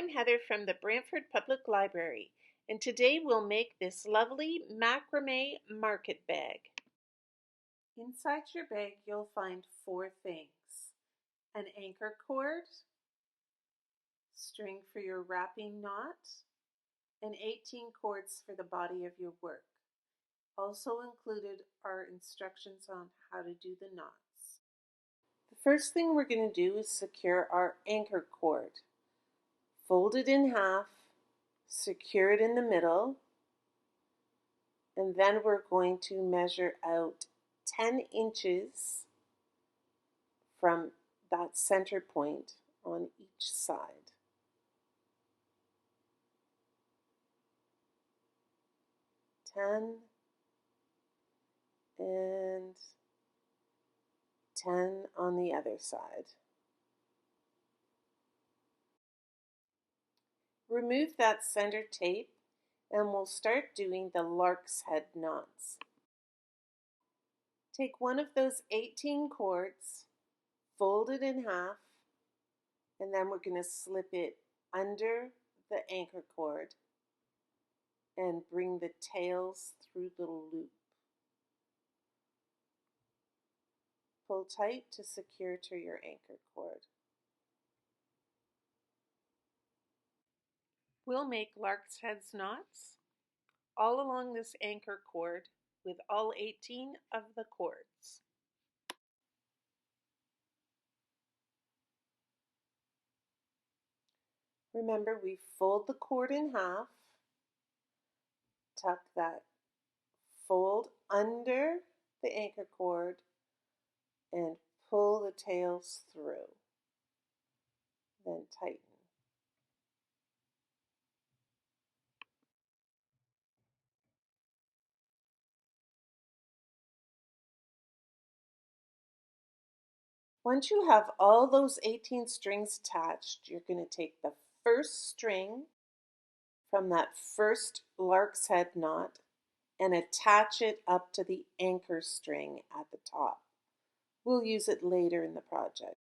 I'm Heather from the Brantford Public Library, and today we'll make this lovely macrame market bag. Inside your bag you'll find 4 things: an anchor cord, string for your wrapping knot, and 18 cords for the body of your work. Also included are instructions on how to do the knots. The first thing we're going to do is secure our anchor cord. Fold it in half, secure it in the middle, and then we're going to measure out 10 inches from that center point on each side. And 10 on the other side. Remove that center tape and we'll start doing the lark's head knots. Take one of those 18 cords, fold it in half, and then we're going to slip it under the anchor cord and bring the tails through the loop. Pull tight to secure to your anchor cord. We'll make lark's heads knots all along this anchor cord with all 18 of the cords. Remember, we fold the cord in half, tuck that fold under the anchor cord, and pull the tails through. Then tighten. Once you have all those 18 strings attached, you're going to take the first string from that first lark's head knot and attach it up to the anchor string at the top. We'll use it later in the project.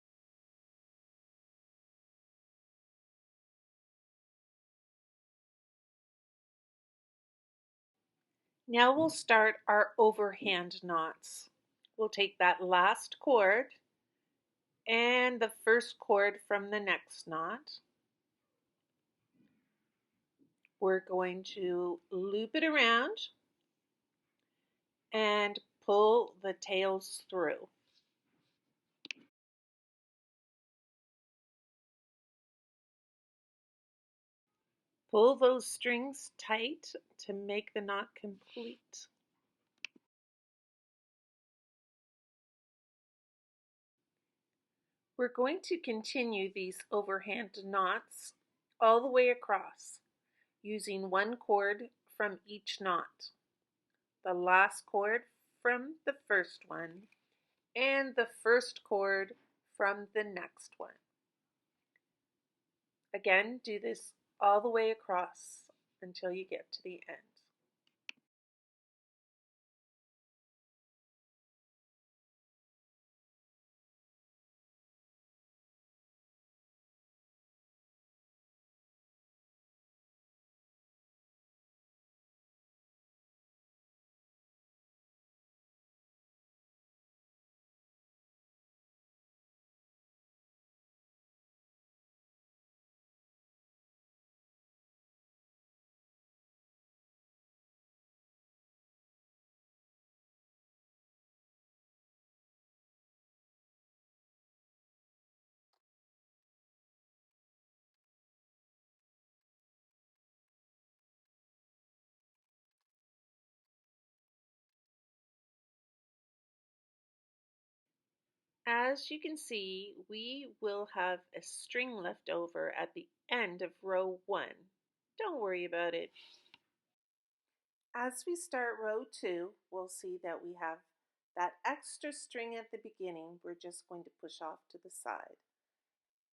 Now we'll start our overhand knots. We'll take that last cord and the first cord from the next knot. We're going to loop it around and pull the tails through. Pull those strings tight to make the knot complete. We're going to continue these overhand knots all the way across, using one cord from each knot, the last cord from the first one, and the first cord from the next one. Again, do this all the way across until you get to the end. As you can see, we will have a string left over at the end of row 1. Don't worry about it. As we start row 2, we'll see that we have that extra string at the beginning. We're just going to push off to the side.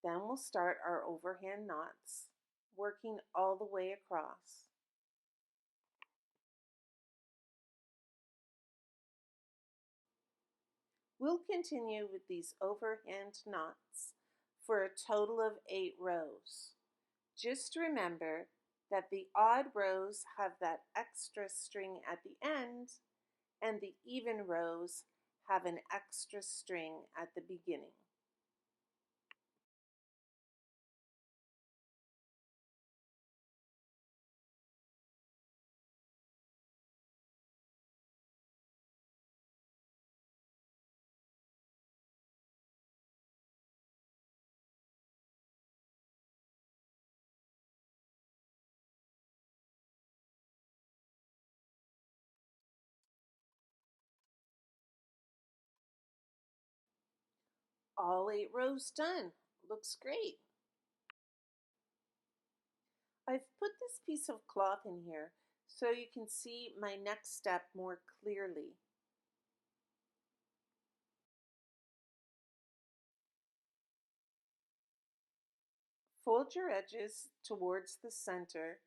Then we'll start our overhand knots, working all the way across. We'll continue with these overhand knots for a total of 8 rows. Just remember that the odd rows have that extra string at the end, and the even rows have an extra string at the beginning. All 8 rows done. Looks great. I've put this piece of cloth in here so you can see my next step more clearly. Fold your edges towards the center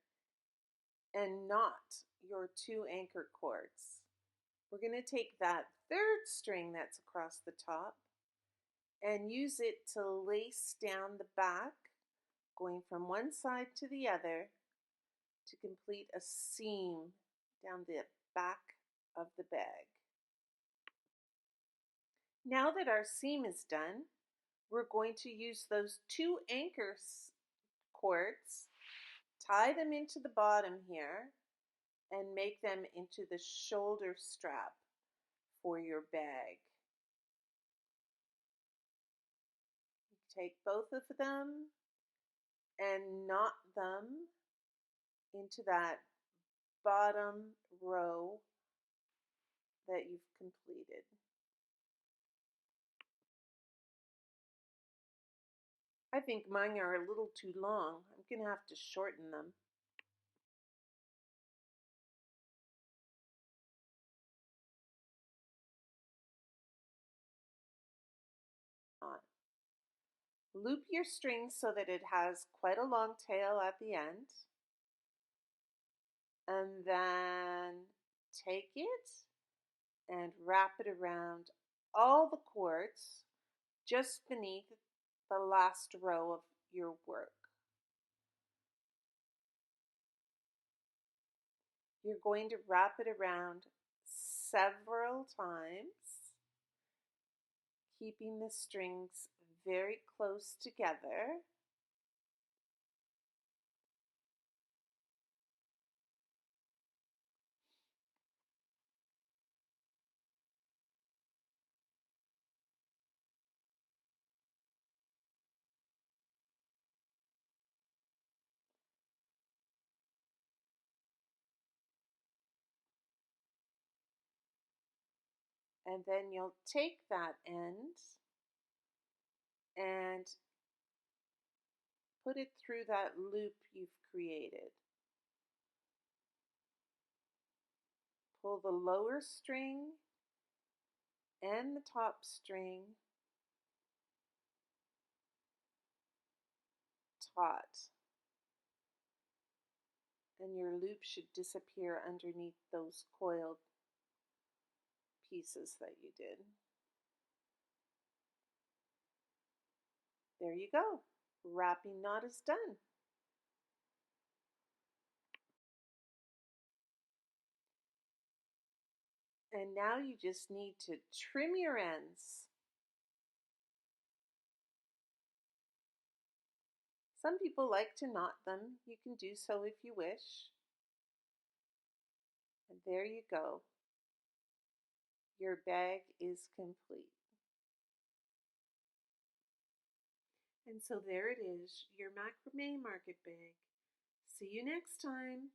and knot your 2 anchor cords. We're going to take that 3rd string that's across the top and use it to lace down the back, going from one side to the other to complete a seam down the back of the bag. Now that our seam is done, we're going to use those 2 anchor cords, tie them into the bottom here, and make them into the shoulder strap for your bag. Take both of them and knot them into that bottom row that you've completed. I think mine are a little too long. I'm going to have to shorten them. Loop your string so that it has quite a long tail at the end, and then take it and wrap it around all the cords just beneath the last row of your work. You're going to wrap it around several times, keeping the strings very close together. And then you'll take that end and put it through that loop you've created. Pull the lower string and the top string taut, and your loop should disappear underneath those coiled pieces that you did. There you go. Wrapping knot is done. And now you just need to trim your ends. Some people like to knot them. You can do so if you wish. And there you go. Your bag is complete. And so there it is, your Macramé Market Bag. See you next time.